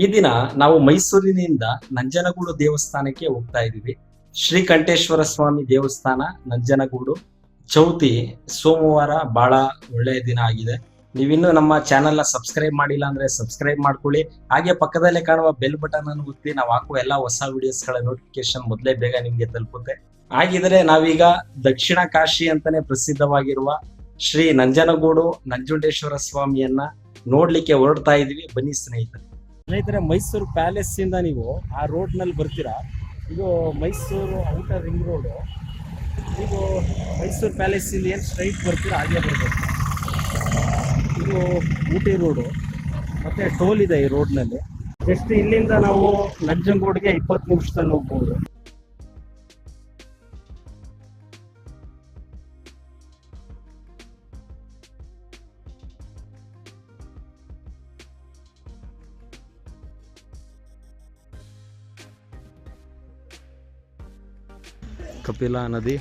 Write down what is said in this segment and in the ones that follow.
ಈ ದಿನ ನಾವು ಮೈಸೂರಿನಿಂದ ನಂಜನಗೂಡು ದೇವಸ್ಥಾನಕ್ಕೆ ಹೋಗ್ತಾ ಇದೀವಿ. ಶ್ರೀಕಂಠೇಶ್ವರ ಸ್ವಾಮಿ ದೇವಸ್ಥಾನ ನಂಜನಗೂಡು. ಚೌತಿ ಸೋಮವಾರ ಬಹಳ ಒಳ್ಳೆಯ ದಿನ ಆಗಿದೆ. ನೀವಿನ್ನೂ ನಮ್ಮ ಚಾನೆಲ್ ನ ಸಬ್ಸ್ಕ್ರೈಬ್ ಮಾಡಿಲ್ಲ ಅಂದ್ರೆ ಸಬ್ಸ್ಕ್ರೈಬ್ ಮಾಡ್ಕೊಳ್ಳಿ. ಹಾಗೆ ಪಕ್ಕದಲ್ಲೇ ಕಾಣುವ ಬೆಲ್ ಬಟನ್ ಅನ್ನು ಒತ್ತಿ ನಾವು ಹಾಕುವ ಎಲ್ಲಾ ಹೊಸ ವಿಡಿಯೋಸ್ ಗಳ ನೋಟಿಫಿಕೇಶನ್ ಮೊದಲೇ ಬೇಗ ನಿಮ್ಗೆ ತಲುಪುತ್ತೆ. ಹಾಗಿದ್ರೆ ನಾವೀಗ ದಕ್ಷಿಣ ಕಾಶಿ ಅಂತಾನೆ ಪ್ರಸಿದ್ಧವಾಗಿರುವ ಶ್ರೀ ನಂಜನಗೂಡು ನಂಜುಂಡೇಶ್ವರ ಸ್ವಾಮಿಯನ್ನ ನೋಡ್ಲಿಕ್ಕೆ ಹೊರಡ್ತಾ ಇದೀವಿ. ಬನ್ನಿ ಸ್ನೇಹಿತರೆ, ಮೈಸೂರು ಪ್ಯಾಲೇಸ್ ಇಂದ ನೀವು ಆ ರೋಡ್ ನಲ್ಲಿ ಬರ್ತೀರಾ. ಇದು ಮೈಸೂರು ಔಟರ್ ರಿಂಗ್ ರೋಡ್. ನೀವು ಮೈಸೂರು ಪ್ಯಾಲೇಸ್ ಇಂದ ಏನು ಸ್ಟ್ರೈಟ್ ಬರ್ತೀರಾ ಹಾಗೆ ಬರ್ಬೇಕು. ಇದು ಊಟಿ ರೋಡು, ಮತ್ತೆ ಟೋಲ್ ಇದೆ ಈ ರೋಡ್ ನಲ್ಲಿ. ಜಸ್ಟ್ ಇಲ್ಲಿಂದ ನಾವು ನಂಜನಗೂಡಿಗೆ 20 ನಿಮಿಷದಲ್ಲಿ ಹೋಗ್ಬೋದು. ಕಪಿಲಾ ನದಿ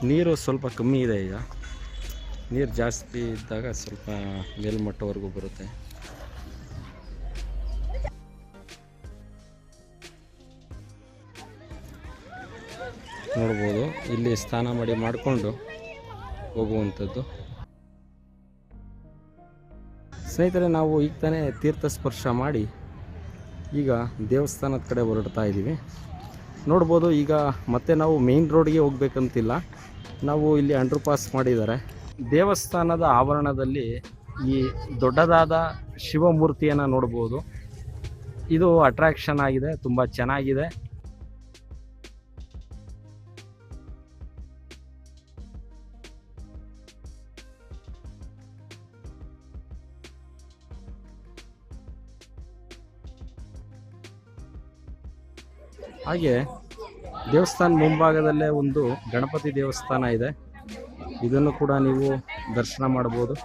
ನೀರು ಸ್ವಲ್ಪ ಕಮ್ಮಿ ಇದೆ. ಈಗ ನೀರು ಜಾಸ್ತಿ ಇದ್ದಾಗ ಸ್ವಲ್ಪ ಮೇಲ್ಮಟ್ಟವರೆಗೂ ಬರುತ್ತೆ. ನೋಡ್ಬೋದು, ಇಲ್ಲಿ ಸ್ನಾನ ಮಾಡಿಕೊಂಡು ಹೋಗುವಂಥದ್ದು. ಸ್ನೇಹಿತರೆ, ನಾವು ಈಗ ತಾನೇ ತೀರ್ಥ ಸ್ಪರ್ಶ ಮಾಡಿ ಈಗ ದೇವಸ್ಥಾನದ ಕಡೆ ಹೊರಡ್ತಾ ಇದ್ದೀವಿ. ನೋಡ್ಬೋದು, ಈಗ ಮತ್ತೆ ನಾವು ಮೇನ್ ರೋಡ್ಗೆ ಹೋಗ್ಬೇಕಂತಿಲ್ಲ. ನಾವು ಇಲ್ಲಿ ಅಂಡರ್ ಪಾಸ್ ಮಾಡಿದ್ದಾರೆ. ದೇವಸ್ಥಾನದ ಆವರಣದಲ್ಲಿ ಈ ದೊಡ್ಡದಾದ ಶಿವಮೂರ್ತಿಯನ್ನು ನೋಡ್ಬೋದು. ಇದು ಅಟ್ರಾಕ್ಷನ್ ಆಗಿದೆ, ತುಂಬ ಚೆನ್ನಾಗಿದೆ. ಹಾಗೆ ದೇವಸ್ಥಾನ ಮುಂಭಾಗದಲ್ಲೇ ಒಂದು ಗಣಪತಿ ದೇವಸ್ಥಾನ ಇದೆ. ಇದನ್ನು ಕೂಡ ನೀವು ದರ್ಶನ ಮಾಡಬಹುದು.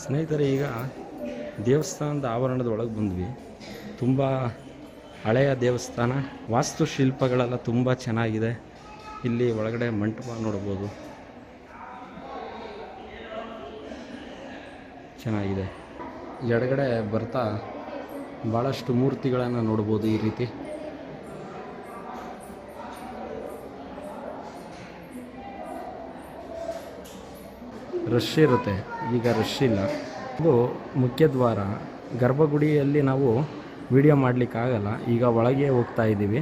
ಸ್ನೇಹಿತರೆ, ಈಗ ದೇವಸ್ಥಾನದ ಆವರಣದ ಒಳಗೆ ಬಂದ್ವಿ. ತುಂಬ ಹಳೆಯ ದೇವಸ್ಥಾನ, ವಾಸ್ತುಶಿಲ್ಪಗಳೆಲ್ಲ ತುಂಬ ಚೆನ್ನಾಗಿದೆ. ಇಲ್ಲಿ ಒಳಗಡೆ ಮಂಟಪ ನೋಡ್ಬೋದು, ಚೆನ್ನಾಗಿದೆ. ಎಡಗಡೆ ಬರ್ತಾ ಭಾಳಷ್ಟು ಮೂರ್ತಿಗಳನ್ನು ನೋಡ್ಬೋದು. ಈ ರೀತಿ ರಶ್ ಇರುತ್ತೆ, ಈಗ ರಶ್ ಇಲ್ಲ. ಇದು ಮುಖ್ಯ ದ್ವಾರ. ಗರ್ಭಗುಡಿಯಲ್ಲಿ ನಾವು ವಿಡಿಯೋ ಮಾಡಲಿಕ್ಕಾಗಲ್ಲ, ಈಗ ಒಳಗೆ ಹೋಗ್ತಾ ಇದ್ದೀವಿ.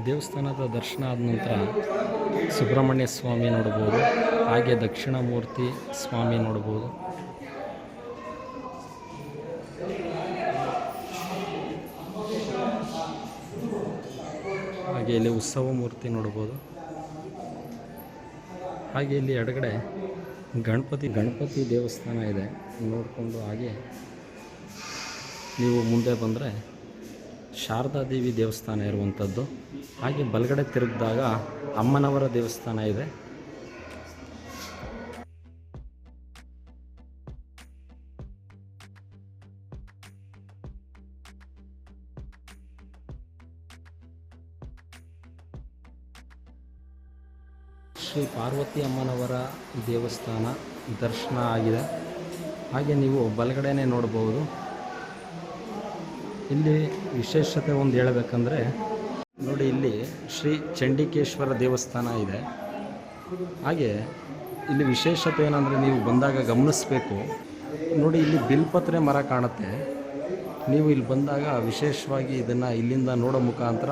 ದೇವಸ್ಥಾನದ ದರ್ಶನ ಆದ ನಂತರ ಸುಬ್ರಹ್ಮಣ್ಯ ಸ್ವಾಮಿ ನೋಡ್ಬೋದು, ಹಾಗೆ ದಕ್ಷಿಣಾಮೂರ್ತಿ ಸ್ವಾಮಿ ನೋಡ್ಬೋದು. ಹಾಗೆ ಇಲ್ಲಿ ಉತ್ಸವ ಮೂರ್ತಿ ನೋಡ್ಬೋದು. ಹಾಗೆ ಇಲ್ಲಿ ಎಡಗಡೆ ಗಣಪತಿ ದೇವಸ್ಥಾನ ಇದೆ. ನೋಡಿಕೊಂಡು ಹಾಗೆ ನೀವು ಮುಂದೆ ಬಂದರೆ ಶಾರದಾದೇವಿ ದೇವಸ್ಥಾನ ಇರುವಂಥದ್ದು. ಹಾಗೆ ಬಲಗಡೆ ತಿರುಗಿದಾಗ ಅಮ್ಮನವರ ದೇವಸ್ಥಾನ ಇದೆ. ಶ್ರೀ ಪಾರ್ವತಿ ಅಮ್ಮನವರ ದೇವಸ್ಥಾನ ದರ್ಶನ ಆಗಿದೆ. ಹಾಗೆ ನೀವು ಬಲಗಡೆನೇ ನೋಡಬಹುದು. ಇಲ್ಲಿ ವಿಶೇಷತೆ ಒಂದು ಹೇಳಬೇಕಂದ್ರೆ ನೋಡಿ, ಇಲ್ಲಿ ಶ್ರೀ ಚಂಡಿಕೇಶ್ವರ ದೇವಸ್ಥಾನ ಇದೆ. ಹಾಗೆ ಇಲ್ಲಿ ವಿಶೇಷತೆ ಏನಂದರೆ ನೀವು ಬಂದಾಗ ಗಮನಿಸಬೇಕು ನೋಡಿ, ಇಲ್ಲಿ ಬಿಲ್ಪತ್ರೆ ಮರ ಕಾಣುತ್ತೆ. ನೀವು ಇಲ್ಲಿ ಬಂದಾಗ ವಿಶೇಷವಾಗಿ ಇದನ್ನು ಇಲ್ಲಿಂದ ನೋಡೋ ಮುಖಾಂತರ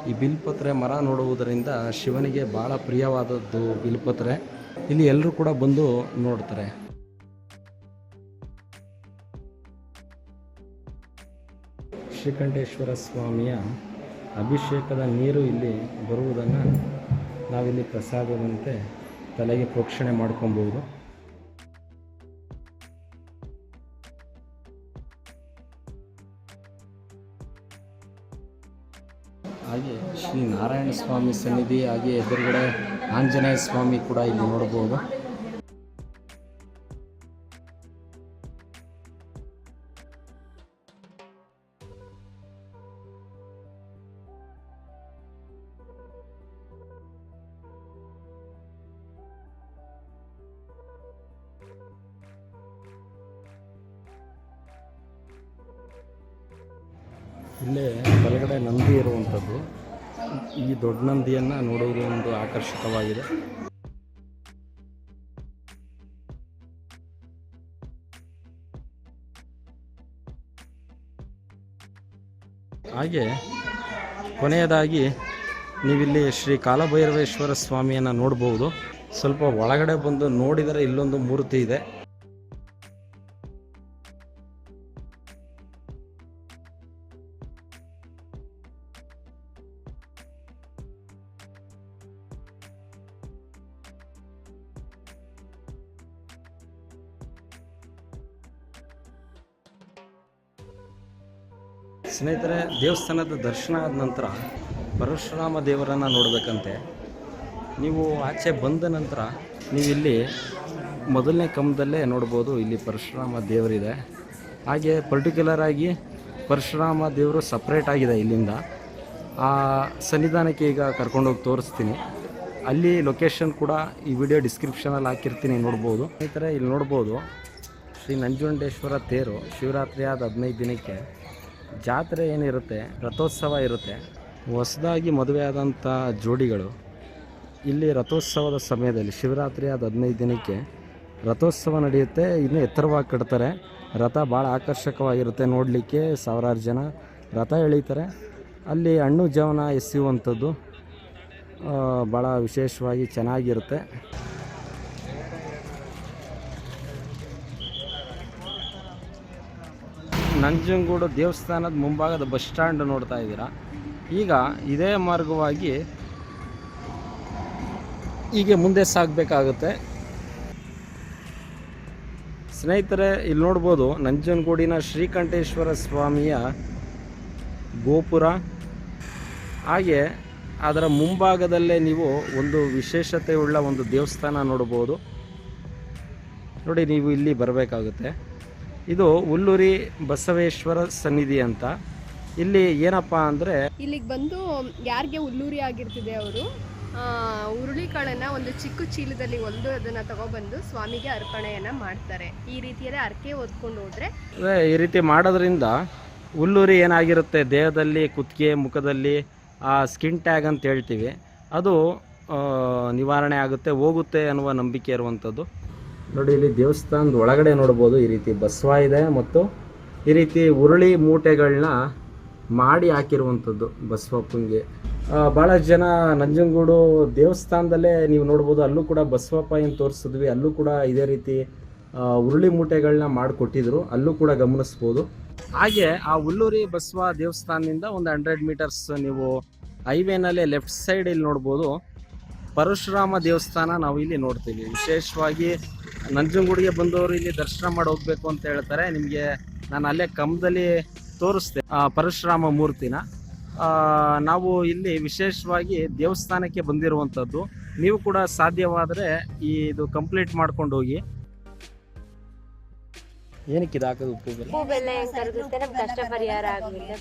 ಈ ಬಿಲ್ಪತ್ರೆ ಮರ ನೋಡುವುದರಿಂದ ಶಿವನಿಗೆ ಭಾಳ ಪ್ರಿಯವಾದದ್ದು ಬಿಲ್ಪತ್ರೆ. ಇಲ್ಲಿ ಎಲ್ಲರೂ ಕೂಡ ಬಂದು ನೋಡ್ತಾರೆ. ಶ್ರೀಕಂಠೇಶ್ವರ ಸ್ವಾಮಿಯ ಅಭಿಷೇಕದ ನೀರು ಇಲ್ಲಿ ಬರುವುದನ್ನು ನಾವಿಲ್ಲಿ ಪ್ರಸಾದದಂತೆ ತಲೆಗೆ ಪ್ರೋಕ್ಷಣೆ ಮಾಡ್ಕೊಬೋದು. ಹಾಗೆ ಶ್ರೀ ನಾರಾಯಣ ಸ್ವಾಮಿ ಸನ್ನಿಧಿ, ಹಾಗೆ ಎದುರುಗಡೆ ಆಂಜನೇಯ ಸ್ವಾಮಿ ಕೂಡ ಇಲ್ಲಿ ನೋಡಬಹುದು. ಇಲ್ಲೇ ಬಲಗಡೆ ನಂದಿ ಇರುವಂಥದ್ದು. ಈ ದೊಡ್ಡ ನಂದಿಯನ್ನು ನೋಡುವುದು ಒಂದು ಆಕರ್ಷಕವಾಗಿದೆ. ಹಾಗೆ ಕೊನೆಯದಾಗಿ ನೀವಿಲ್ಲಿ ಶ್ರೀ ಕಾಲಭೈರವೇಶ್ವರ ಸ್ವಾಮಿಯನ್ನು ನೋಡ್ಬೋದು. ಸ್ವಲ್ಪ ಒಳಗಡೆ ಬಂದು ನೋಡಿದರೆ ಇಲ್ಲೊಂದು ಮೂರ್ತಿ ಇದೆ. ಸ್ನೇಹಿತರೆ, ದೇವಸ್ಥಾನದ ದರ್ಶನ ಆದ ನಂತರ ಪರಶುರಾಮ ದೇವರನ್ನು ನೋಡಬೇಕಂತೆ. ನೀವು ಆಚೆ ಬಂದ ನಂತರ ನೀವಿಲ್ಲಿ ಮೊದಲನೇ ಕಂಬದಲ್ಲೇ ನೋಡ್ಬೋದು, ಇಲ್ಲಿ ಪರಶುರಾಮ ದೇವರಿದೆ. ಹಾಗೆ ಪರ್ಟಿಕ್ಯುಲರ್ ಆಗಿ ಪರಶುರಾಮ ದೇವರು ಸಪ್ರೇಟ್ ಆಗಿದೆ ಇಲ್ಲಿಂದ. ಆ ಸನ್ನಿಧಾನಕ್ಕೆ ಈಗ ಕರ್ಕೊಂಡೋಗಿ ತೋರಿಸ್ತೀನಿ. ಅಲ್ಲಿ ಲೊಕೇಶನ್ ಕೂಡ ಈ ವಿಡಿಯೋ ಡಿಸ್ಕ್ರಿಪ್ಷನಲ್ಲಿ ಹಾಕಿರ್ತೀನಿ, ನೋಡ್ಬೋದು. ಸ್ನೇಹಿತರೆ, ಇಲ್ಲಿ ನೋಡ್ಬೋದು ಶ್ರೀ ನಂಜುಂಡೇಶ್ವರ ತೇರು ಶಿವರಾತ್ರಿ ಆದ 15 ದಿನಕ್ಕೆ ಜಾತ್ರೆ ಏನಿರುತ್ತೆ, ರಥೋತ್ಸವ ಇರುತ್ತೆ. ಹೊಸದಾಗಿ ಮದುವೆ ಆದಂಥ ಜೋಡಿಗಳು ಇಲ್ಲಿ ರಥೋತ್ಸವದ ಸಮಯದಲ್ಲಿ ಶಿವರಾತ್ರಿ ಆದ 15 ದಿನಕ್ಕೆ ರಥೋತ್ಸವ ನಡೆಯುತ್ತೆ. ಇನ್ನೂ ಎತ್ತರವಾಗಿ ಕಟ್ತಾರೆ. ರಥ ಭಾಳ ಆಕರ್ಷಕವಾಗಿರುತ್ತೆ ನೋಡಲಿಕ್ಕೆ. ಸಾವಿರಾರು ಜನ ರಥ ಎಳೀತಾರೆ. ಅಲ್ಲಿ ಹಣ್ಣು ಜವನ ಎಸೆಯುವಂಥದ್ದು ಭಾಳ ವಿಶೇಷವಾಗಿ ಚೆನ್ನಾಗಿರುತ್ತೆ. ನಂಜನಗೂಡು ದೇವಸ್ಥಾನದ ಮುಂಭಾಗದ ಬಸ್ ಸ್ಟ್ಯಾಂಡ್ ನೋಡ್ತಾ ಇದ್ದೀರಾ. ಈಗ ಇದೇ ಮಾರ್ಗವಾಗಿ ಹೀಗೆ ಮುಂದೆ ಸಾಗಬೇಕಾಗುತ್ತೆ. ಸ್ನೇಹಿತರೆ, ಇಲ್ಲಿ ನೋಡ್ಬೋದು ನಂಜನಗೂಡಿನ ಶ್ರೀಕಂಠೇಶ್ವರ ಸ್ವಾಮಿಯ ಗೋಪುರ. ಹಾಗೆ ಅದರ ಮುಂಭಾಗದಲ್ಲೇ ನೀವು ಒಂದು ವಿಶೇಷತೆ ಉಳ್ಳ ಒಂದು ದೇವಸ್ಥಾನ ನೋಡ್ಬೋದು. ನೋಡಿ, ನೀವು ಇಲ್ಲಿ ಬರಬೇಕಾಗುತ್ತೆ. ಇದು ಹುಲ್ಲೂರಿ ಬಸವೇಶ್ವರ ಸನ್ನಿಧಿ ಅಂತ. ಇಲ್ಲಿ ಏನಪ್ಪ ಅಂದರೆ, ಇಲ್ಲಿಗೆ ಬಂದು ಯಾರಿಗೆ ಹುಲ್ಲೂರಿ ಆಗಿರ್ತಿದೆ ಅವರು ಹುರುಳಿಕಾಳನ್ನು ಒಂದು ಚಿಕ್ಕ ಚೀಲದಲ್ಲಿ ಒಂದು ಅದನ್ನು ತಗೊಬಂದು ಸ್ವಾಮಿಗೆ ಅರ್ಪಣೆಯನ್ನು ಮಾಡ್ತಾರೆ. ಈ ರೀತಿಯಲ್ಲೇ ಅರ್ಕೆ ಹೊತ್ಕೊಂಡು ಹೋದರೆ ಈ ರೀತಿ ಮಾಡೋದ್ರಿಂದ ಹುಲ್ಲೂರಿ ಏನಾಗಿರುತ್ತೆ ದೇಹದಲ್ಲಿ, ಕುತ್ತಿಗೆ, ಮುಖದಲ್ಲಿ ಆ ಸ್ಕಿನ್ ಟ್ಯಾಗ್ ಅಂತ ಹೇಳ್ತೀವಿ, ಅದು ನಿವಾರಣೆ ಆಗುತ್ತೆ, ಹೋಗುತ್ತೆ ಅನ್ನುವ ನಂಬಿಕೆ ಇರುವಂಥದ್ದು. ನೋಡಿ, ಇಲ್ಲಿ ದೇವಸ್ಥಾನದ ಒಳಗಡೆ ನೋಡ್ಬೋದು ಈ ರೀತಿ ಬಸವ ಇದೆ ಮತ್ತು ಈ ರೀತಿ ಉರುಳಿ ಮೂಟೆಗಳನ್ನ ಮಾಡಿ ಹಾಕಿರುವಂಥದ್ದು ಬಸವಪ್ಪಂಗೆ. ಭಾಳ ಜನ ನಂಜನಗೂಡು ದೇವಸ್ಥಾನದಲ್ಲೇ ನೀವು ನೋಡ್ಬೋದು, ಅಲ್ಲೂ ಕೂಡ ಬಸವಪ್ಪ ಏನು ತೋರಿಸಿದ್ವಿ, ಅಲ್ಲೂ ಕೂಡ ಇದೇ ರೀತಿ ಉರುಳಿ ಮೂಟೆಗಳನ್ನ ಮಾಡಿಕೊಟ್ಟಿದ್ರು, ಅಲ್ಲೂ ಕೂಡ ಗಮನಿಸ್ಬೋದು. ಹಾಗೆ ಆ ಹುಲ್ಲೂರಿ ಬಸವ ದೇವಸ್ಥಾನದಿಂದ ಒಂದು 100 ಮೀಟರ್ಸ್ ನೀವು ಹೈವೇನಲ್ಲೇ ಲೆಫ್ಟ್ ಸೈಡ್ ಇಲ್ಲಿ ನೋಡ್ಬೋದು ಪರಶುರಾಮ ದೇವಸ್ಥಾನ ನಾವು ಇಲ್ಲಿ ನೋಡ್ತೀವಿ. ವಿಶೇಷವಾಗಿ ನಂಜನಗೂಡಿಗೆ ಬಂದವರು ಇಲ್ಲಿ ದರ್ಶನ ಮಾಡಿ ಹೋಗ್ಬೇಕು ಅಂತ ಹೇಳ್ತಾರೆ. ನಿಮಗೆ ನಾನು ಅಲ್ಲೇ ಕಂಬದಲ್ಲಿ ತೋರಿಸ್ದೆ ಪರಶುರಾಮ ಮೂರ್ತಿನ. ನಾವು ಇಲ್ಲಿ ವಿಶೇಷವಾಗಿ ದೇವಸ್ಥಾನಕ್ಕೆ ಬಂದಿರುವಂಥದ್ದು. ನೀವು ಕೂಡ ಸಾಧ್ಯವಾದರೆ ಇದು ಕಂಪ್ಲೀಟ್ ಮಾಡ್ಕೊಂಡು ಹೋಗಿ. ಏನಕ್ಕೆ ಇದು ಹಾಕೋದು? ಉಪ್ಪು ಬೆಲ್ಲ ಕಷ್ಟ ಪರಿಹಾರ ಆಗಲಿಲ್ಲ.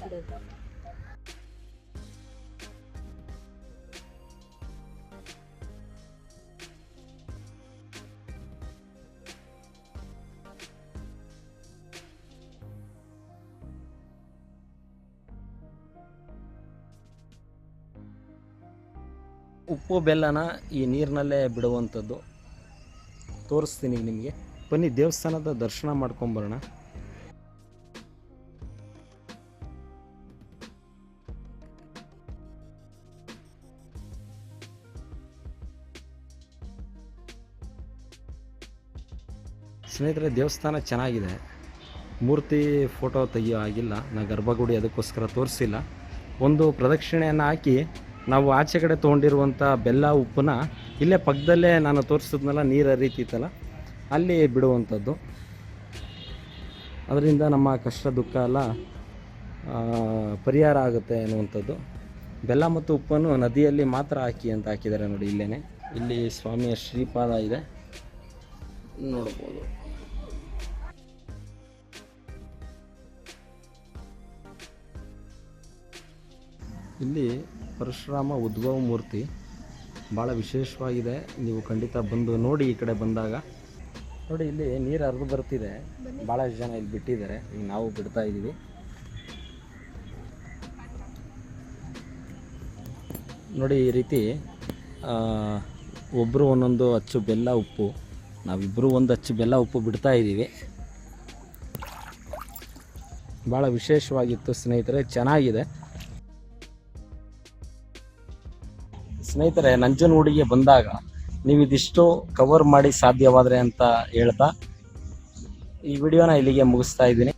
ಉಪ್ಪು ಬೆಲ್ಲನ ಈ ನೀರಿನಲ್ಲೇ ಬಿಡುವಂಥದ್ದು ತೋರಿಸ್ತೀನಿ ನಿಮಗೆ. ಬನ್ನಿ ದೇವಸ್ಥಾನದ ದರ್ಶನ ಮಾಡ್ಕೊಂಬರೋಣ. ಸ್ನೇಹಿತರೆ, ದೇವಸ್ಥಾನ ಚೆನ್ನಾಗಿದೆ. ಮೂರ್ತಿ ಫೋಟೋ ತೆಗಿಯೋ ಆಗಿಲ್ಲ, ನಾ ಗರ್ಭಗುಡಿ ಅದಕ್ಕೋಸ್ಕರ ತೋರಿಸಿಲ್ಲ. ಒಂದು ಪ್ರದಕ್ಷಿಣೆಯನ್ನು ಹಾಕಿ ನಾವು ಆಚೆ ಕಡೆ ತೊಗೊಂಡಿರುವಂಥ ಬೆಲ್ಲ ಉಪ್ಪನ್ನ ಇಲ್ಲೇ ಪಕ್ಕದಲ್ಲೇ ನಾನು ತೋರಿಸಿದ್ನಲ್ಲ, ನೀರು ಹರಿತಿತ್ತಲ್ಲ, ಅಲ್ಲಿ ಬಿಡುವಂಥದ್ದು. ಅದರಿಂದ ನಮ್ಮ ಕಷ್ಟ ದುಃಖ ಎಲ್ಲ ಪರಿಹಾರ ಆಗುತ್ತೆ ಅನ್ನುವಂಥದ್ದು. ಬೆಲ್ಲ ಮತ್ತು ಉಪ್ಪನ್ನು ನದಿಯಲ್ಲಿ ಮಾತ್ರ ಹಾಕಿ ಅಂತ ಹಾಕಿದ್ದಾರೆ ನೋಡಿ. ಇಲ್ಲಿ ಸ್ವಾಮಿಯ ಶ್ರೀಪಾದ ಇದೆ, ನೋಡ್ಬೋದು. ಇಲ್ಲಿ ಪರಶುರಾಮ ಉದ್ಭವ ಮೂರ್ತಿ ಭಾಳ ವಿಶೇಷವಾಗಿದೆ. ನೀವು ಖಂಡಿತ ಬಂದು ನೋಡಿ. ಈ ಕಡೆ ಬಂದಾಗ ನೋಡಿ, ಇಲ್ಲಿ ನೀರು ಹರಿದು ಬರ್ತಿದೆ. ಭಾಳಷ್ಟು ಜನ ಇಲ್ಲಿ ಬಿಟ್ಟಿದ್ದಾರೆ, ಈಗ ನಾವು ಬಿಡ್ತಾ ಇದ್ದೀವಿ. ನೋಡಿ, ಈ ರೀತಿ ಒಬ್ಬರು ಒಂದೊಂದು ಅಚ್ಚು ಬೆಲ್ಲ ಉಪ್ಪು, ನಾವಿಬ್ಬರು ಒಂದು ಅಚ್ಚು ಬೆಲ್ಲ ಉಪ್ಪು ಬಿಡ್ತಾ ಇದ್ದೀವಿ. ಭಾಳ ವಿಶೇಷವಾಗಿತ್ತು ಸ್ನೇಹಿತರೆ, ಚೆನ್ನಾಗಿದೆ. ಸ್ನೇಹಿತರೆ, ನಂಜನಗೂಡಿಗೆ ಬಂದಾಗ ನೀವು ಇದಿಷ್ಟು ಕವರ್ ಮಾಡಿ ಸಾಧ್ಯವಾದರೆ ಅಂತ ಹೇಳ್ತಾ ಈ ವಿಡಿಯೋನ ಇಲ್ಲಿಗೆ ಮುಗಿಸ್ತಾ ಇದ್ದೀನಿ.